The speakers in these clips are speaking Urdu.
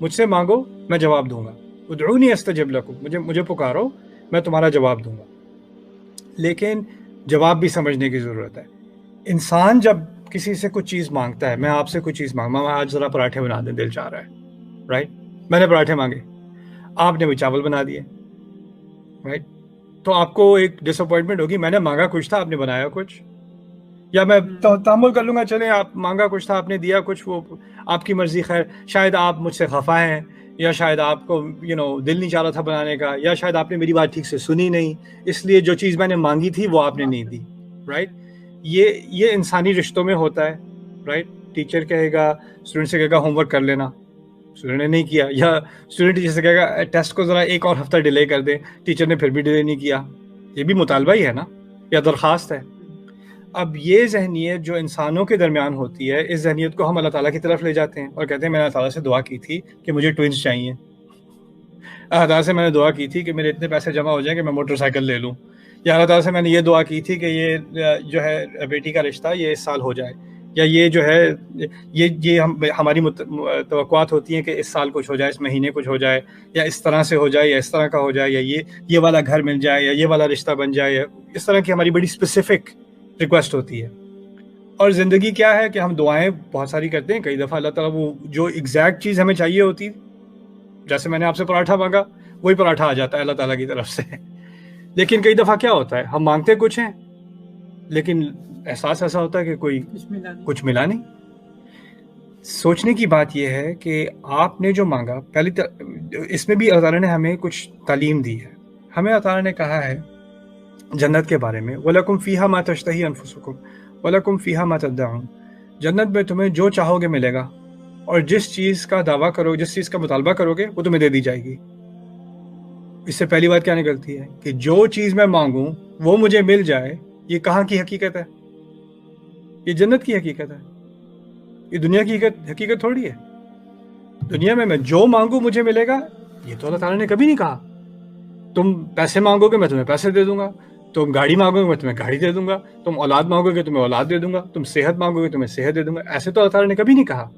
مجھ سے مانگو میں جواب دوں گا، ادعونی استجب لکم، مجھے پکارو میں تمہارا جواب دوں گا۔ لیکن جواب بھی سمجھنے کی ضرورت ہے۔ انسان جب کسی سے کچھ چیز مانگتا ہے، میں آپ سے کچھ چیز مانگا، میں آج ذرا پراٹھے بنا دیں، دل چاہ رہا ہے، رائٹ؟ میں نے پراٹھے مانگے، آپ نے بھی چاول بنا دیے، رائٹ؟ تو آپ کو ایک ڈس اپوائنٹمنٹ ہوگی، میں نے مانگا کچھ تھا، آپ نے بنایا کچھ۔ یا میں تحمل کر لوں گا، چلیں آپ مانگا کچھ تھا، آپ نے دیا کچھ، وہ آپ کی مرضی، خیر شاید آپ مجھ سے خفا ہیں، یا شاید آپ کو دل نہیں چاہ رہا تھا بنانے کا، یا شاید آپ نے میری بات ٹھیک سے سنی نہیں، اس لیے جو چیز میں نے مانگی تھی وہ آپ نے نہیں دی، رائٹ؟ یہ انسانی رشتوں میں ہوتا ہے، رائٹ؟ ٹیچر کہے گا، اسٹوڈنٹ سے کہے گا ہوم ورک کر لینا، اسٹوڈنٹ نے نہیں کیا، یا اسٹوڈنٹ ٹیچر سے کہے گا ٹیسٹ کو ذرا ایک اور ہفتہ ڈیلے کر دیں، ٹیچر نے پھر بھی ڈیلے نہیں کیا، یہ بھی مطالبہ ہی ہے نا، یا درخواست ہے۔ اب یہ ذہنیت جو انسانوں کے درمیان ہوتی ہے، اس ذہنیت کو ہم اللہ تعالیٰ کی طرف لے جاتے ہیں اور کہتے ہیں میں اللہ تعالیٰ سے دعا کی تھی کہ مجھے ٹوئنس چاہیے، اللہ تعالیٰ سے میں نے دعا کی تھی کہ میرے اتنے پیسے جمع ہو جائیں کہ میں موٹر سائیکل لے لوں، یا اللہ تعالیٰ سے میں نے یہ دعا کی تھی کہ یہ جو ہے بیٹی کا رشتہ یہ اس سال ہو جائے، یا یہ جو ہے یہ ہماری توقعات ہوتی ہیں کہ اس سال کچھ ہو جائے، اس مہینے کچھ ہو جائے، یا اس طرح سے ہو جائے، یا اس طرح کا ہو جائے، یا یہ والا گھر مل جائے، یا یہ والا رشتہ بن جائے، یا اس طرح کی ہماری بڑی اسپیسیفک ریکویسٹ ہوتی ہے۔ اور زندگی کیا ہے کہ ہم دعائیں بہت ساری کرتے ہیں، کئی دفعہ اللہ تعالیٰ وہ جو ایگزیکٹ چیز ہمیں چاہیے ہوتی، جیسے میں نے آپ سے پراٹھا مانگا، وہی پراٹھا آ جاتا ہے اللہ تعالیٰ کی طرف سے۔ لیکن کئی دفعہ کیا ہوتا ہے، ہم مانگتے کچھ ہیں لیکن احساس ایسا ہوتا ہے کہ کوئی کچھ ملا نہیں۔ سوچنے کی بات یہ ہے کہ آپ نے جو مانگا، پہلی اس میں بھی اللہ تعالیٰ نے ہمیں کچھ تعلیم دی ہے۔ ہمیں اللہ تعالیٰ نے کہا ہے جنت کے بارے میں، وَلَكُمْ فِيهَا مَا تَشْتَهِي أَنفُسُكُمْ وَلَكُمْ فِيهَا مَا تَدَّعُونَ۔ جنت میں تمہیں جو چاہو گے ملے گا، اور جس چیز کا دعویٰ کرو، جس چیز کا مطالبہ کرو گے وہ تمہیں دے دی جائے گی۔ اس سے پہلی بات کیا نکلتی ہے کہ جو چیز میں مانگوں وہ مجھے مل جائے، یہ کہاں کی حقیقت ہے؟ یہ جنت کی حقیقت ہے، یہ دنیا کی حقیقت تھوڑی ہے۔ دنیا میں جو مانگوں مجھے ملے گا، یہ تو اللہ تعالیٰ نے کبھی نہیں کہا۔ تم پیسے مانگو گے میں تمہیں پیسے دے دوں گا، تم گاڑی مانگو گے میں تمہیں گاڑی دے دوں گا، تم اولاد مانگو گے تمہیں اولاد دے دوں گا، تم صحت مانگو گے تمہیں صحت دے دوں گا۔ ایسے تو اللہ تعالیٰ نے کبھی نہیں کہا۔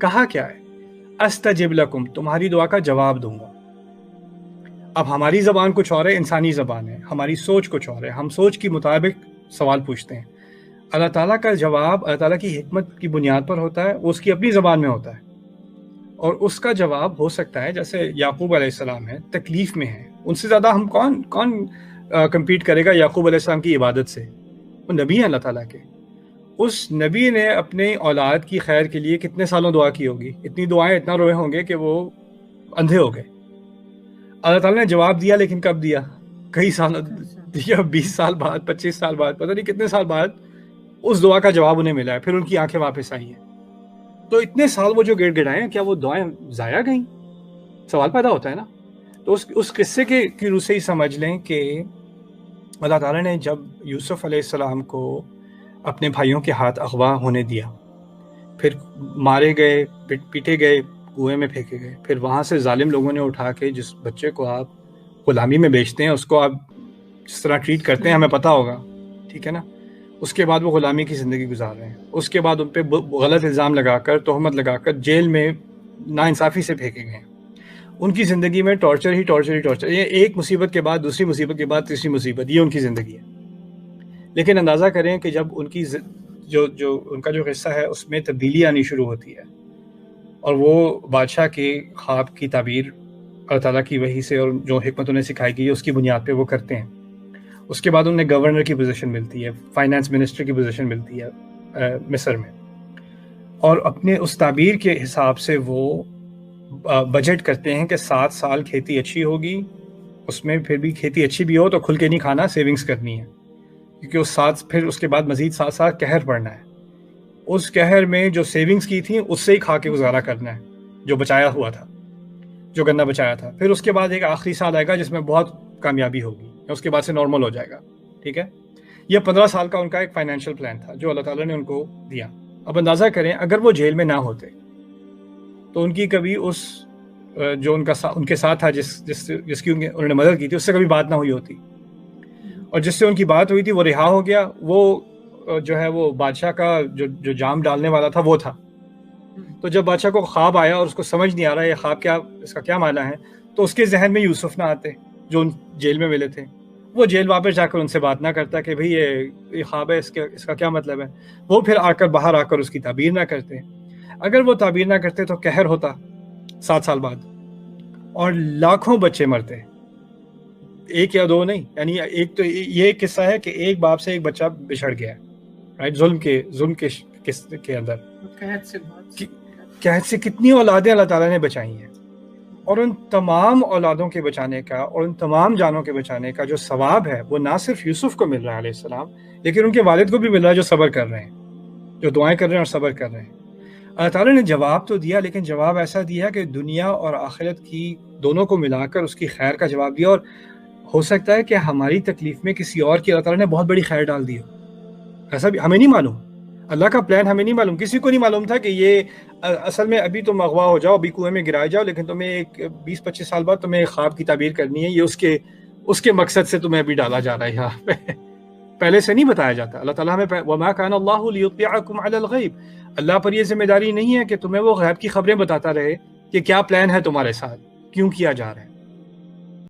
کہا کیا ہے؟ استجب لکم، تمہاری دعا کا جواب دوں گا۔ اب ہماری زبان کچھ اور ہے، انسانی زبان ہے، ہماری سوچ کچھ اور ہے، ہم سوچ کے مطابق سوال پوچھتے ہیں۔ اللہ تعالیٰ کا جواب اللہ تعالیٰ کی حکمت کی بنیاد پر ہوتا ہے، وہ اس کی اپنی زبان میں ہوتا ہے، اور اس کا جواب ہو سکتا ہے جیسے یعقوب علیہ السلام ہے، تکلیف میں ہے، ان سے زیادہ ہم کون کمپیٹ کرے گا یعقوب علیہ السلام کی عبادت سے؟ وہ نبی ہیں اللہ تعالیٰ کے۔ اس نبی نے اپنے اولاد کی خیر کے لیے کتنے سالوں دعا کی ہوگی، اتنی دعائیں، اتنا روئے ہوں گے کہ وہ اندھے ہو گئے۔ اللہ تعالیٰ نے جواب دیا، لیکن کب دیا؟ کئی سال دیا، 20 سال بعد، 25 سال بعد، پتہ نہیں کتنے سال بعد اس دعا کا جواب انہیں ملا ہے، پھر ان کی آنکھیں واپس آئی ہیں۔ تو اتنے سال وہ جو گڑ گڑائے ہیں، کیا وہ دعائیں ضائع گئیں؟ سوال پیدا ہوتا ہے نا۔ تو اس قصے کی روح سے ہی سمجھ لیں کہ اللہ تعالیٰ نے جب یوسف علیہ السلام کو اپنے بھائیوں کے ہاتھ اغوا ہونے دیا، پھر مارے گئے، پیٹے گئے، کنویں میں پھینکے گئے، پھر وہاں سے ظالم لوگوں نے اٹھا کے جس بچے کو آپ غلامی میں بیچتے ہیں، اس کو آپ جس طرح ٹریٹ کرتے ہیں ہمیں پتہ ہوگا، ٹھیک ہے نا، اس کے بعد وہ غلامی کی زندگی گزار رہے ہیں، اس کے بعد ان پہ غلط الزام لگا کر، تہمت لگا کر جیل میں ناانصافی سے پھینکے گئے ہیں۔ ان کی زندگی میں ٹارچر ہی ٹارچر ہی ٹارچر، یہ ایک مصیبت کے بعد دوسری مصیبت کے بعد تیسری مصیبت، یہ ان کی زندگی ہے۔ لیکن اندازہ کریں کہ جب ان کی جو ان کا جو قصہ ہے اس میں تبدیلی آنی شروع ہوتی ہے، اور وہ بادشاہ کے خواب کی تعبیر اللہ تعالیٰ کی وحی سے اور جو حکمت انہیں سکھائی گئی ہے اس کی بنیاد پہ وہ کرتے ہیں۔ اس کے بعد انہیں گورنر کی پوزیشن ملتی ہے، فائنانس منسٹر کی پوزیشن ملتی ہے مصر میں، اور اپنے اس تعبیر کے حساب سے وہ بجٹ کرتے ہیں کہ 7 سال کھیتی اچھی ہوگی، اس میں پھر بھی کھیتی اچھی بھی ہو تو کھل کے نہیں کھانا، سیونگز کرنی ہے، کیونکہ پھر اس کے بعد مزید 7 سال قہر پڑنا ہے، اس قہر میں جو سیونگز کی تھیں اس سے ہی کھا کے گزارا کرنا ہے، جو بچایا ہوا تھا، جو گنا بچایا تھا۔ پھر اس کے بعد ایک آخری سال آئے گا جس میں بہت کامیابی ہوگی، اس کے بعد سے نارمل ہو جائے گا، ٹھیک ہے۔ یہ 15 سال کا ان کا ایک فائنینشیل پلان تھا جو اللہ تعالیٰ نے ان کو دیا۔ اب اندازہ کریں اگر وہ جیل میں نہ ہوتے تو ان کی کبھی اس جو ان کے ساتھ تھا جس کی انہوں نے مدد کی تھی اس سے کبھی بات نہ ہوئی ہوتی، اور جس سے ان کی بات ہوئی تھی وہ رہا ہو گیا، وہ جو ہے وہ بادشاہ کا جو جام ڈالنے والا تھا وہ تھا، تو جب بادشاہ کو خواب آیا اور اس کو سمجھ نہیں آ رہا یہ خواب کیا، اس کا کیا معنی ہے، تو اس کے ذہن میں یوسف نہ آتے جو ان جیل میں ملے تھے. وہ جیل واپس جا کر ان سے بات نہ کرتا کہ بھئی یہ خواب ہے، اس کا کیا مطلب ہے. وہ پھر باہر آ کر اس کی تعبیر نہ کرتے. اگر وہ تعبیر نہ کرتے تو قہر ہوتا 7 سال بعد، اور لاکھوں بچے مرتے، ایک یا دو نہیں. یعنی ایک تو یہ قصہ ہے کہ ایک باپ سے ایک بچہ بچھڑ گیا، رائٹ، ظلم کے اندر. قحط سے کتنی اولادیں اللہ تعالیٰ نے بچائی ہیں، اور ان تمام اولادوں کے بچانے کا اور ان تمام جانوں کے بچانے کا جو ثواب ہے وہ نہ صرف یوسف کو مل رہا ہے علیہ السلام، لیکن ان کے والد کو بھی مل رہا ہے جو صبر کر رہے ہیں، جو دعائیں کر رہے ہیں اور صبر کر رہے ہیں. اللہ تعالیٰ نے جواب تو دیا، لیکن جواب ایسا دیا کہ دنیا اور آخرت کی دونوں کو ملا کر اس کی خیر کا جواب دیا. اور ہو سکتا ہے کہ ہماری تکلیف میں کسی اور کی اللہ تعالیٰ نے بہت بڑی خیر ڈال دی ہو. ایسا بھی ہمیں نہیں معلوم، اللہ کا پلان ہمیں نہیں معلوم. کسی کو نہیں معلوم تھا کہ یہ اصل میں ابھی تم اغوا ہو جاؤ، ابھی کنویں میں گرائے جاؤ، لیکن تمہیں ایک 20-25 سال بعد تمہیں ایک خواب کی تعبیر کرنی ہے. یہ اس کے مقصد سے تمہیں ابھی ڈالا جا رہا ہے یہاں پہ. پہلے سے نہیں بتایا جاتا. اللہ تعالیٰ ہمیں وَمَا كَانَ اللَّهُ لِيُطْلِعَكُمْ عَلَى الْغَيْبِ، اللہ پر یہ ذمہ داری نہیں ہے کہ تمہیں وہ غیب کی خبریں بتاتا رہے کہ کیا پلان ہے تمہارے ساتھ، کیوں کیا جا رہا ہے.